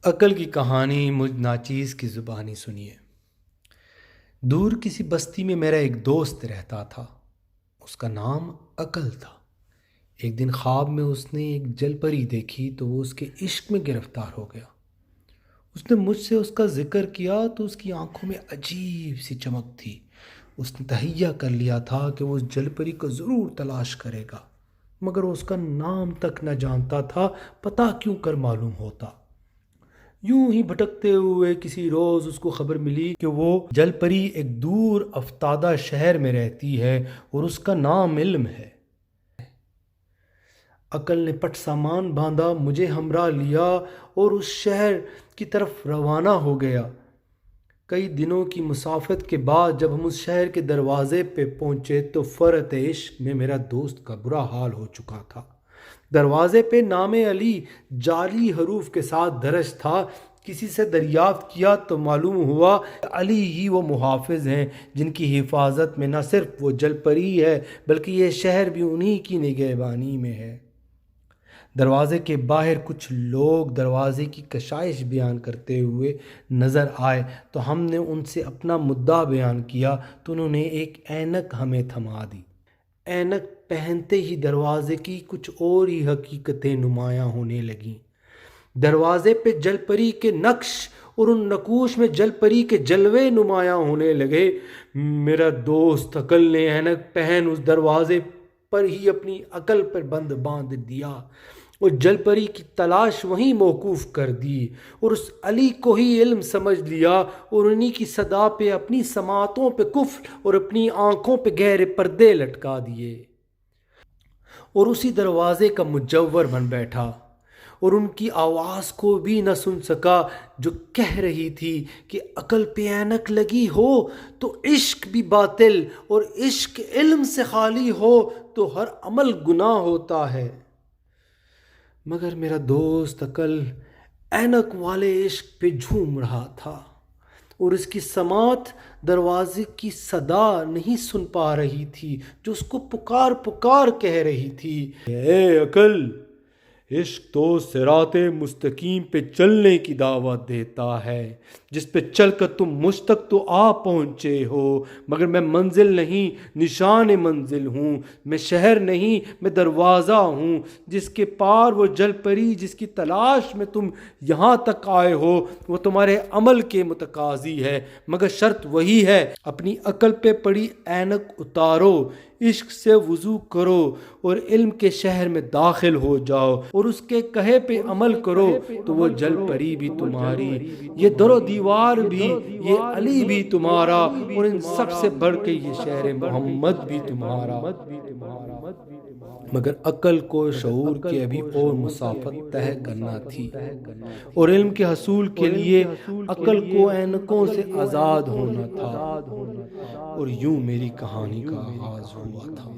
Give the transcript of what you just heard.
عقل کی کہانی مجھ ناچیز کی زبانی سنیے۔ دور کسی بستی میں میرا ایک دوست رہتا تھا، اس کا نام عقل تھا۔ ایک دن خواب میں اس نے ایک جل پری دیکھی تو وہ اس کے عشق میں گرفتار ہو گیا۔ اس نے مجھ سے اس کا ذکر کیا تو اس کی آنکھوں میں عجیب سی چمک تھی۔ اس نے تہیہ کر لیا تھا کہ وہ اس جل پری کو ضرور تلاش کرے گا، مگر وہ اس کا نام تک نہ جانتا تھا، پتہ کیوں کر معلوم ہوتا۔ یوں ہی بھٹکتے ہوئے کسی روز اس کو خبر ملی کہ وہ جل پری ایک دور افتادہ شہر میں رہتی ہے اور اس کا نام علم ہے۔ عقل نے پٹ سامان باندھا، مجھے ہمراہ لیا اور اس شہر کی طرف روانہ ہو گیا۔ کئی دنوں کی مسافت کے بعد جب ہم اس شہر کے دروازے پہ پہنچے تو فرط عشق میں میرا دوست کا برا حال ہو چکا تھا۔ دروازے پہ نام علی جعلی حروف کے ساتھ درج تھا۔ کسی سے دریافت کیا تو معلوم ہوا کہ علی ہی وہ محافظ ہیں جن کی حفاظت میں نہ صرف وہ جل پری ہے بلکہ یہ شہر بھی انہی کی نگہبانی میں ہے۔ دروازے کے باہر کچھ لوگ دروازے کی کشائش بیان کرتے ہوئے نظر آئے تو ہم نے ان سے اپنا مدعا بیان کیا تو انہوں نے ایک اینک ہمیں تھما دی۔ اینک پہنتے ہی دروازے کی کچھ اور ہی حقیقتیں نمایاں ہونے لگیں۔ دروازے پہ جل پری کے نقش اور ان نقوش میں جل پری کے جلوے نمایاں ہونے لگے۔ میرا دوست عقل نے اینک پہن اس دروازے پر ہی اپنی عقل پر بند باندھ دیا اور جل پری کی تلاش وہیں موقوف کر دی اور اس علی کو ہی علم سمجھ لیا اور انہی کی صدا پہ اپنی سماعتوں پہ کفر اور اپنی آنکھوں پہ گہرے پردے لٹکا دیے اور اسی دروازے کا مجور بن بیٹھا اور ان کی آواز کو بھی نہ سن سکا جو کہہ رہی تھی کہ عقل پہ اینک لگی ہو تو عشق بھی باطل اور عشق علم سے خالی ہو تو ہر عمل گناہ ہوتا ہے۔ مگر میرا دوست عقل اینک والے عشق پہ جھوم رہا تھا اور اس کی سماعت دروازے کی صدا نہیں سن پا رہی تھی جو اس کو پکار پکار کہہ رہی تھی، اے عقل، عشق تو صراط مستقیم پہ چلنے کی دعوت دیتا ہے جس پہ چل کر تم مجھ تک تو آ پہنچے ہو، مگر میں منزل نہیں، نشان منزل ہوں، میں شہر نہیں، میں دروازہ ہوں جس کے پار وہ جل پری جس کی تلاش میں تم یہاں تک آئے ہو وہ تمہارے عمل کے متقاضی ہے، مگر شرط وہی ہے، اپنی عقل پہ پڑی اینک اتارو، عشق سے وضو کرو اور علم کے شہر میں داخل ہو جاؤ اور اس کے کہے پہ عمل کرو تو وہ جل پری بھی تمہاری، یہ در و دیوار بھی، یہ علی بھی تمہارا اور ان سب سے بڑھ کے یہ شہر محمد بھی تمہارا۔ مگر عقل کو شعور کی ابھی اور مسافت طے کرنا تھی اور علم کے حصول کے لیے عقل کو اینکوں سے آزاد ہونا تھا، اور یوں میری کہانی کا آغاز ہوا تھا۔